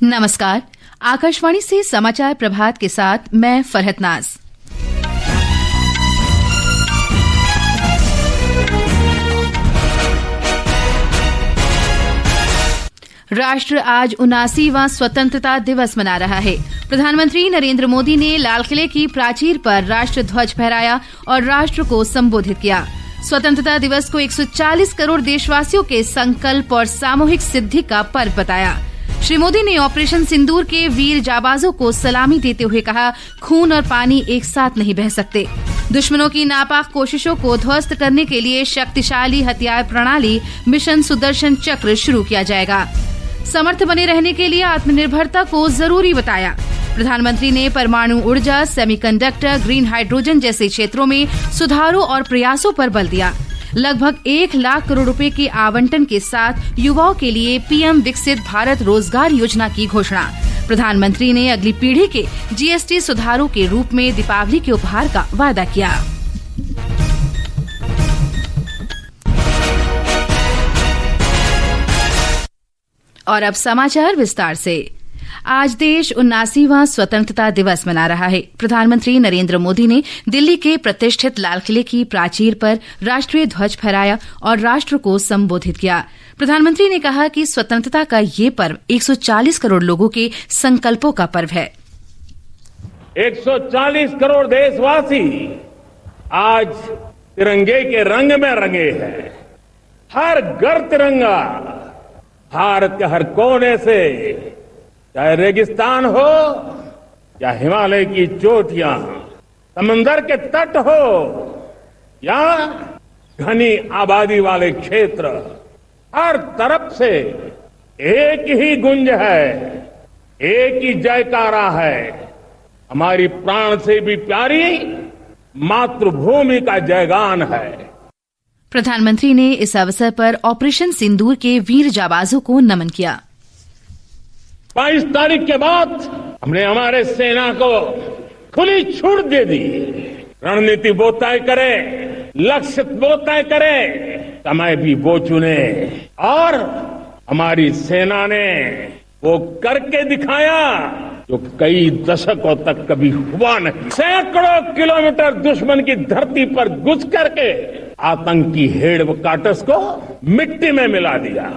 नमस्कार, आकाशवाणी से समाचार प्रभात के साथ मैं फरहत नाज। राष्ट्र आज 79वां स्वतंत्रता दिवस मना रहा है। प्रधानमंत्री नरेंद्र मोदी ने लाल किले की प्राचीर पर राष्ट्र ध्वज फहराया और राष्ट्र को संबोधित किया। स्वतंत्रता दिवस को 140 करोड़ देशवासियों के संकल्प और सामूहिक सिद्धि का पर्व बताया। श्री मोदी ने ऑपरेशन सिंदूर के वीर जाबाजों को सलामी देते हुए कहा, खून और पानी एक साथ नहीं बह सकते। दुश्मनों की नापाक कोशिशों को ध्वस्त करने के लिए शक्तिशाली हथियार प्रणाली मिशन सुदर्शन चक्र शुरू किया जाएगा। समर्थ बने रहने के लिए आत्मनिर्भरता को जरूरी बताया। प्रधानमंत्री ने परमाणु ऊर्जा, सेमीकंडक्टर, ग्रीन हाइड्रोजन जैसे क्षेत्रों में सुधारों और प्रयासों पर बल दिया। लगभग 1 लाख करोड़ रुपए के आवंटन के साथ युवाओं के लिए पीएम विकसित भारत रोजगार योजना की घोषणा। प्रधानमंत्री ने अगली पीढ़ी के जीएसटी सुधारों के रूप में दीपावली के उपहार का वादा किया। और अब समाचार विस्तार से। आज देश 79वां स्वतंत्रता दिवस मना रहा है। प्रधानमंत्री नरेंद्र मोदी ने दिल्ली के प्रतिष्ठित लाल किले की प्राचीर पर राष्ट्रीय ध्वज फहराया और राष्ट्र को संबोधित किया। प्रधानमंत्री ने कहा कि स्वतंत्रता का ये पर्व 140 करोड़ लोगों के संकल्पों का पर्व है। 140 करोड़ देशवासी आज तिरंगे के रंग में रंगे हैं। हर घर तिरंगा, भारत के हर कोने से, चाहे रेगिस्तान हो या हिमालय की चोटियां, समंदर के तट हो या घनी आबादी वाले क्षेत्र, हर तरफ से एक ही गुंज है, एक ही जयकारा है। हमारी प्राण से भी प्यारी मातृभूमि का जयगान है। प्रधानमंत्री ने इस अवसर पर ऑपरेशन सिंदूर के वीर जाबाजों को नमन किया। 22 तारीख के बाद हमने हमारे सेना को खुली छूट दे दी। रणनीति वो तय करे, लक्ष्य वो तय करे, समय भी वो चुने और हमारी सेना ने वो करके दिखाया जो कई दशकों तक कभी हुआ नहीं। सैकड़ों किलोमीटर दुश्मन की धरती पर घुस करके आतंकी हेडक्वार्टर्स को मिट्टी में मिला दिया।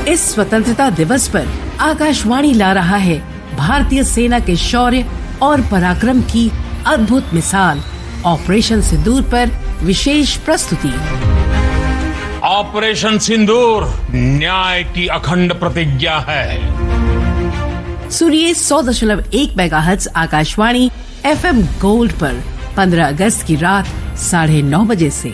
इस स्वतंत्रता दिवस पर आकाशवाणी ला रहा है भारतीय सेना के शौर्य और पराक्रम की अद्भुत मिसाल, ऑपरेशन सिंदूर पर विशेष प्रस्तुति। ऑपरेशन सिंदूर न्याय की अखंड प्रतिज्ञा है। सुनिए 100.1 मेगाहर्ट्ज आकाशवाणी FM गोल्ड पर 15 अगस्त की रात 9:30 बजे से।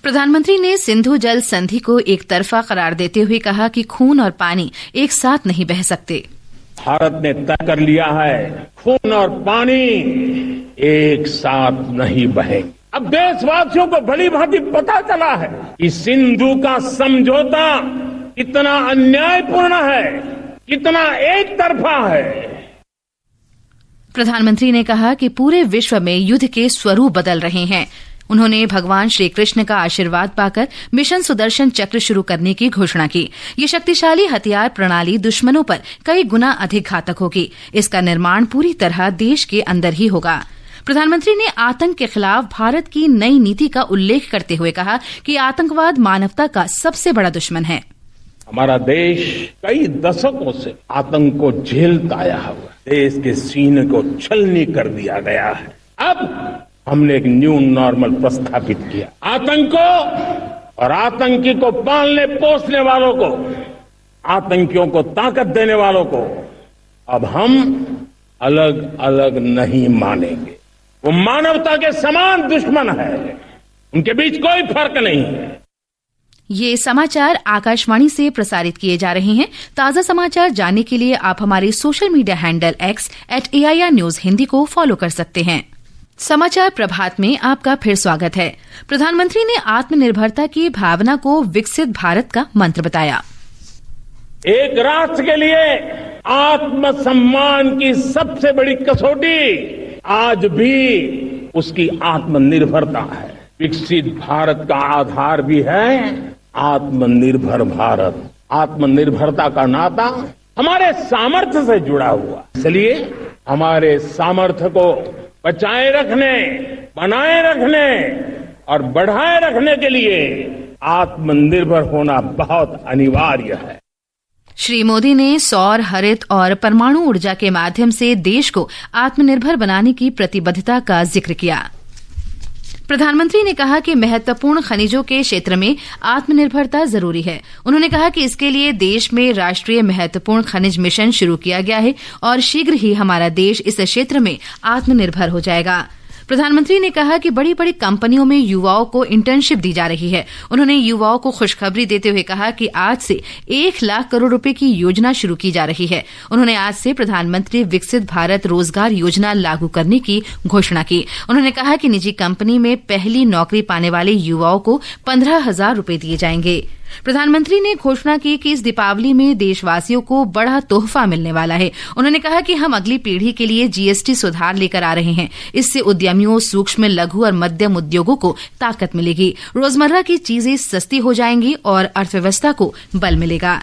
प्रधानमंत्री ने सिंधु जल संधि को एक तरफा करार देते हुए कहा कि खून और पानी एक साथ नहीं बह सकते। भारत ने तय कर लिया है, खून और पानी एक साथ नहीं बहेंगे। अब देशवासियों को भली भांति पता चला है कि सिंधु का समझौता कितना अन्यायपूर्ण है, कितना एक तरफा है। प्रधानमंत्री ने कहा कि पूरे विश्व में युद्ध के स्वरूप बदल रहे हैं। उन्होंने भगवान श्री कृष्ण का आशीर्वाद पाकर मिशन सुदर्शन चक्र शुरू करने की घोषणा की। ये शक्तिशाली हथियार प्रणाली दुश्मनों पर कई गुना अधिक घातक होगी। इसका निर्माण पूरी तरह देश के अंदर ही होगा। प्रधानमंत्री ने आतंक के खिलाफ भारत की नई नीति का उल्लेख करते हुए कहा कि आतंकवाद मानवता का सबसे बड़ा दुश्मन है। हमारा देश कई दशकों से आतंक को झेलता आया हुआ, देश के सीने को छलनी कर दिया गया है। अब हमने एक न्यू नॉर्मल प्रस्थापित किया। आतंक को और आतंकी को पालने पोसने वालों को, आतंकियों को ताकत देने वालों को अब हम अलग अलग नहीं मानेंगे। वो मानवता के समान दुश्मन है, उनके बीच कोई फर्क नहीं है। ये समाचार आकाशवाणी से प्रसारित किए जा रहे हैं। ताजा समाचार जानने के लिए आप हमारे social media handle X @AIR News Hindi को फॉलो कर सकते हैं। समाचार प्रभात में आपका फिर स्वागत है। प्रधानमंत्री ने आत्मनिर्भरता की भावना को विकसित भारत का मंत्र बताया। एक राष्ट्र के लिए आत्मसम्मान की सबसे बड़ी कसौटी आज भी उसकी आत्मनिर्भरता है। विकसित भारत का आधार भी है आत्मनिर्भर भारत। आत्मनिर्भरता का नाता हमारे सामर्थ्य से जुड़ा हुआ, इसलिए हमारे सामर्थ्य को बचाए रखने, बनाए रखने और बढ़ाए रखने के लिए आत्मनिर्भर होना बहुत अनिवार्य है। श्री मोदी ने सौर, हरित और परमाणु ऊर्जा के माध्यम से देश को आत्मनिर्भर बनाने की प्रतिबद्धता का जिक्र किया। प्रधानमंत्री ने कहा कि महत्वपूर्ण खनिजों के क्षेत्र में आत्मनिर्भरता जरूरी है। उन्होंने कहा कि इसके लिए देश में राष्ट्रीय महत्वपूर्ण खनिज मिशन शुरू किया गया है और शीघ्र ही हमारा देश इस क्षेत्र में आत्मनिर्भर हो जाएगा। प्रधानमंत्री ने कहा कि बड़ी बड़ी कंपनियों में युवाओं को इंटर्नशिप दी जा रही है। उन्होंने युवाओं को खुशखबरी देते हुए कहा कि आज से 1 लाख करोड़ रुपए की योजना शुरू की जा रही है। उन्होंने आज से प्रधानमंत्री विकसित भारत रोजगार योजना लागू करने की घोषणा की। उन्होंने कहा कि निजी कंपनी में पहली नौकरी पाने वाले युवाओं को 15,000 रुपए दिए जाएंगे। प्रधानमंत्री ने घोषणा की कि इस दीपावली में देशवासियों को बड़ा तोहफा मिलने वाला है। उन्होंने कहा कि हम अगली पीढ़ी के लिए जीएसटी सुधार लेकर आ रहे हैं। इससे उद्यमियों, सूक्ष्म, लघु और मध्यम उद्योगों को ताकत मिलेगी, रोजमर्रा की चीजें सस्ती हो जाएंगी और अर्थव्यवस्था को बल मिलेगा।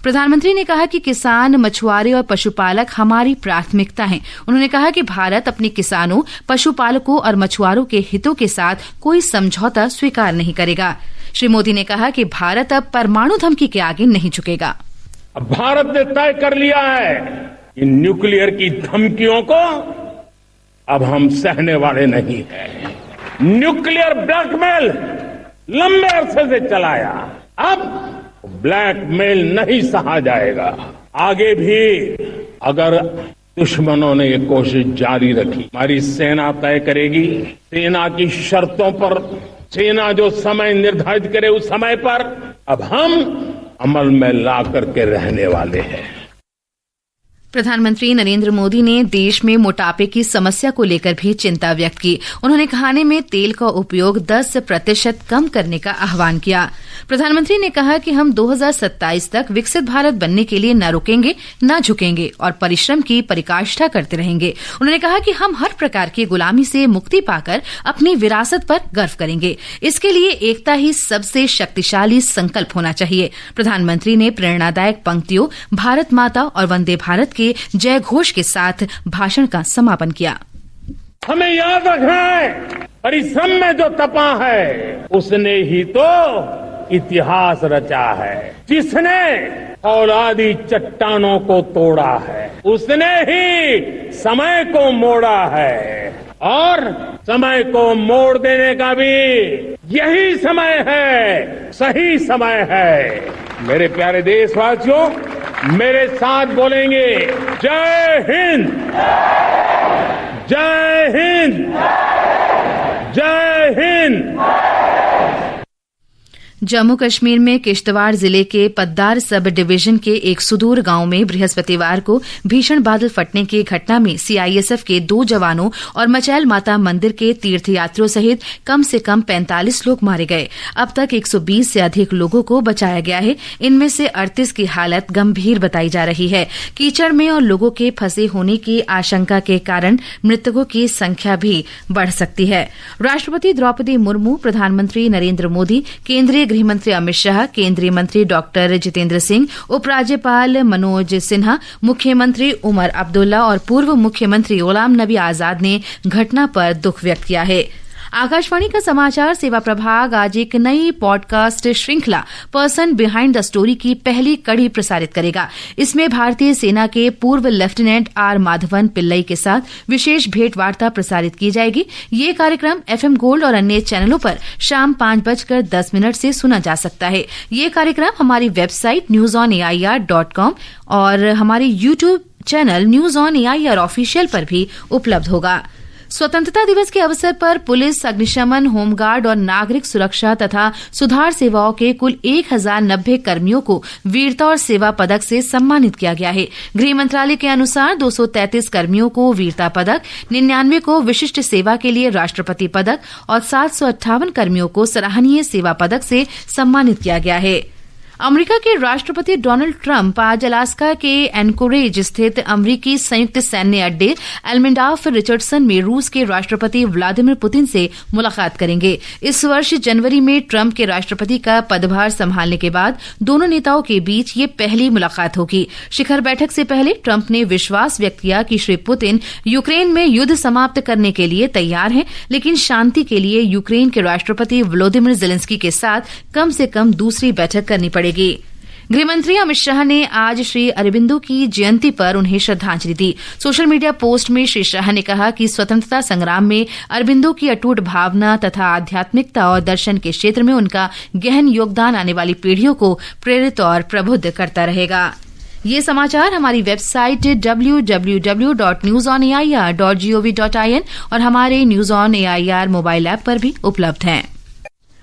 प्रधानमंत्री ने कहा कि किसान, मछुआरे और पशुपालक हमारी प्राथमिकता हैं। उन्होंने कहा कि भारत अपने किसानों, पशुपालकों और मछुआरों के हितों के साथ कोई समझौता स्वीकार नहीं करेगा। श्री मोदी ने कहा कि भारत अब परमाणु धमकी के आगे नहीं झुकेगा। अब भारत ने तय कर लिया है कि न्यूक्लियर की धमकियों को अब हम सहने वाले नहीं हैं। न्यूक्लियर ब्लैकमेल लंबे अरसे से चलाया, अब ब्लैकमेल नहीं सहा जाएगा। आगे भी अगर दुश्मनों ने ये कोशिश जारी रखी, हमारी सेना तय करेगी। सेना की शर्तों पर, सेना जो समय निर्धारित करे उस समय पर अब हम अमल में ला करके रहने वाले हैं। प्रधानमंत्री नरेंद्र मोदी ने देश में मोटापे की समस्या को लेकर भी चिंता व्यक्त की। उन्होंने खाने में तेल का उपयोग 10% कम करने का आह्वान किया। प्रधानमंत्री ने कहा कि हम 2027 तक विकसित भारत बनने के लिए न रुकेंगे, न झुकेंगे और परिश्रम की पराकाष्ठा करते रहेंगे। उन्होंने कहा कि हम हर प्रकार की गुलामी से मुक्ति पाकर अपनी विरासत पर गर्व करेंगे। इसके लिए एकता ही सबसे शक्तिशाली संकल्प होना चाहिए। प्रधानमंत्री ने प्रेरणादायक पंक्तियों, भारत माता और वंदे भारत के जय घोष के साथ भाषण का समापन किया। हमें याद रखना है, परिश्रम में जो तपा है उसने ही तो इतिहास रचा है। जिसने औलादी चट्टानों को तोड़ा है उसने ही समय को मोड़ा है और समय को मोड़ देने का भी यही समय है, सही समय है। मेरे प्यारे देशवासियों, मेरे साथ बोलेंगे जय हिंद, जय हिंद, जय हिंद। जम्मू कश्मीर में किश्तवाड़ जिले के पद्दार सब डिवीजन के एक सुदूर गांव में बृहस्पतिवार को भीषण बादल फटने की घटना में सीआईएसएफ के 2 जवानों और मचैल माता मंदिर के तीर्थयात्रियों सहित कम से कम 45 लोग मारे गए। अब तक 120 से अधिक लोगों को बचाया गया है। इनमें से 38 की हालत गंभीर बताई जा रही है। कीचड़ में और लोगों के फंसे होने की आशंका के कारण मृतकों की संख्या भी बढ़ सकती है। राष्ट्रपति द्रौपदी मुर्मू, प्रधानमंत्री नरेंद्र मोदी, केंद्रीय गृह मंत्री अमित शाह, केंद्रीय मंत्री डॉक्टर जितेंद्र सिंह, उपराज्यपाल मनोज सिन्हा, मुख्यमंत्री उमर अब्दुल्ला और पूर्व मुख्यमंत्री गुलाम नबी आजाद ने घटना पर दुख व्यक्त किया है। आकाशवाणी का समाचार सेवा प्रभाग आज एक नई पॉडकास्ट श्रृंखला पर्सन बिहाइंड द स्टोरी की पहली कड़ी प्रसारित करेगा। इसमें भारतीय सेना के पूर्व लेफ्टिनेंट आर माधवन पिल्लई के साथ विशेष भेंट वार्ता प्रसारित की जाएगी। ये कार्यक्रम एफएम गोल्ड और अन्य चैनलों पर शाम 5:10 से सुना जा सकता है। ये कार्यक्रम हमारी वेबसाइट newsonair.com और हमारे YouTube channel news on AIR official पर भी उपलब्ध होगा। स्वतंत्रता दिवस के अवसर पर पुलिस, अग्निशमन, होमगार्ड और नागरिक सुरक्षा तथा सुधार सेवाओं के कुल 1090 कर्मियों को वीरता और सेवा पदक से सम्मानित किया गया है। गृह मंत्रालय के अनुसार 233 कर्मियों को वीरता पदक, 99 को विशिष्ट सेवा के लिए राष्ट्रपति पदक और 758 कर्मियों को सराहनीय सेवा पदक से सम्मानित किया गया है। अमेरिका के राष्ट्रपति डोनाल्ड ट्रंप आज अलास्का के एनकोरेज स्थित अमेरिकी संयुक्त सैन्य अड्डे एल्मिंडाफ रिचर्डसन में रूस के राष्ट्रपति व्लादिमीर पुतिन से मुलाकात करेंगे। इस वर्ष जनवरी में ट्रंप के राष्ट्रपति का पदभार संभालने के बाद दोनों नेताओं के बीच ये पहली मुलाकात होगी। शिखर बैठक से पहले ट्रंप ने विश्वास व्यक्त किया कि श्री पुतिन यूक्रेन में युद्ध समाप्त करने के लिए तैयार हैं, लेकिन शांति के लिए यूक्रेन के राष्ट्रपति वोलोदिमीर जेलेंस्की के साथ कम से कम दूसरी बैठक करनी पड़ेगी। गृहमंत्री अमित शाह ने आज श्री अरबिंदो की जयंती पर उन्हें श्रद्धांजलि दी। सोशल मीडिया पोस्ट में श्री शाह ने कहा कि स्वतंत्रता संग्राम में अरबिंदो की अटूट भावना तथा आध्यात्मिकता और दर्शन के क्षेत्र में उनका गहन योगदान आने वाली पीढ़ियों को प्रेरित और प्रबुद्ध करता रहेगा। ये समाचार हमारी वेबसाइट www.newsonair.gov.in और हमारे news on AIR mobile app पर भी उपलब्ध हैं।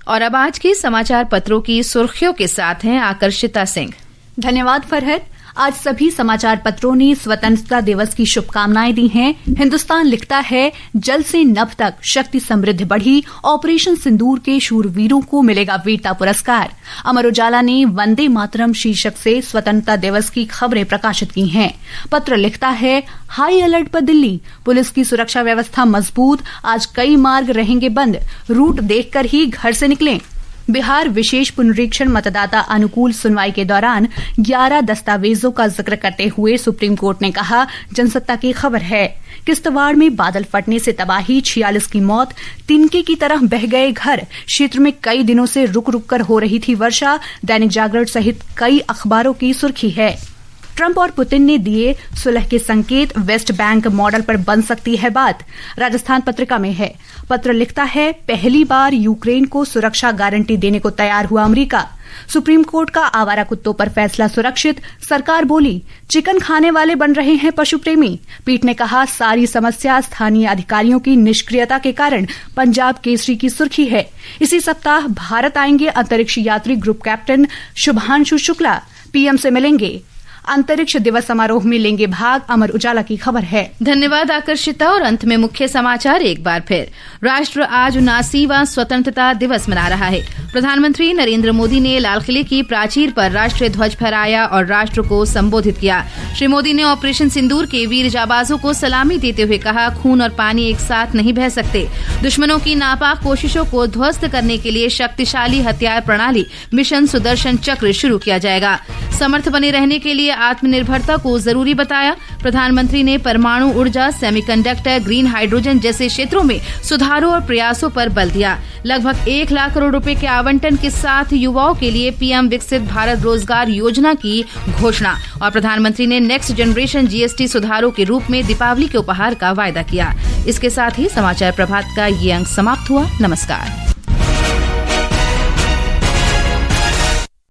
और अब आज की समाचार पत्रों की सुर्खियों के साथ हैं आकर्षिता सिंह। धन्यवाद फरहत। आज सभी समाचार पत्रों ने स्वतंत्रता दिवस की शुभकामनाएं दी हैं। हिंदुस्तान लिखता है, जल से नभ तक शक्ति समृद्धि बढ़ी, ऑपरेशन सिंदूर के शूरवीरों को मिलेगा वीरता पुरस्कार। अमर उजाला ने वंदे मातरम शीर्षक से स्वतंत्रता दिवस की खबरें प्रकाशित की हैं। पत्र लिखता है, हाई अलर्ट पर दिल्ली, पुलिस की सुरक्षा व्यवस्था मजबूत, आज कई मार्ग रहेंगे बंद, रूट देखकर ही घर से निकलें। बिहार विशेष पुनरीक्षण मतदाता अनुकूल सुनवाई के दौरान 11 दस्तावेजों का जिक्र करते हुए सुप्रीम कोर्ट ने कहा, जनसत्ता की खबर है। किश्तवाड़ में बादल फटने से तबाही, 46 की मौत, तिनके की तरह बह गए घर, क्षेत्र में कई दिनों से रुक रुक कर हो रही थी वर्षा। दैनिक जागरण सहित कई अखबारों की सुर्खी है। ट्रंप और पुतिन ने दिए सुलह के संकेत, वेस्ट बैंक मॉडल पर बन सकती है बात। राजस्थान पत्रिका में है। पत्र लिखता है, पहली बार यूक्रेन को सुरक्षा गारंटी देने को तैयार हुआ अमेरिका। सुप्रीम कोर्ट का आवारा कुत्तों पर फैसला सुरक्षित, सरकार बोली चिकन खाने वाले बन रहे हैं पशु प्रेमी। पीठ ने कहा, सारी समस्या स्थानीय अधिकारियों की निष्क्रियता के कारण। पंजाब केसरी की सुर्खी है, इसी सप्ताह भारत आएंगे अंतरिक्ष यात्री group captain Shubhanshu Shukla, PM से मिलेंगे, अंतरिक्ष दिवस समारोह में लेंगे भाग। अमर उजाला की खबर है। धन्यवाद आकर्षिता। और अंत में मुख्य समाचार एक बार फिर। राष्ट्र आज 79वां स्वतंत्रता दिवस मना रहा है। प्रधानमंत्री नरेंद्र मोदी ने लाल किले की प्राचीर पर राष्ट्रीय ध्वज फहराया और राष्ट्र को संबोधित किया। श्री मोदी ने ऑपरेशन सिंदूर के वीर जाबाजों को सलामी देते हुए कहा, खून और पानी एक साथ नहीं बह सकते। दुश्मनों की नापाक कोशिशों को ध्वस्त करने के लिए शक्तिशाली हथियार प्रणाली मिशन सुदर्शन चक्र शुरू किया जाएगा। समर्थ बने रहने के लिए आत्मनिर्भरता को जरूरी बताया। प्रधानमंत्री ने परमाणु ऊर्जा, सेमीकंडक्टर, ग्रीन हाइड्रोजन जैसे क्षेत्रों में सुधारों और प्रयासों पर बल दिया। लगभग 1 लाख करोड़ रुपए के आवंटन के साथ युवाओं के लिए पीएम विकसित भारत रोजगार योजना की घोषणा। और प्रधानमंत्री ने नेक्स्ट जनरेशन जीएसटी सुधारों के रूप में दीपावली के उपहार का वायदा किया। इसके साथ ही समाचार प्रभात का ये अंक समाप्त हुआ। नमस्कार।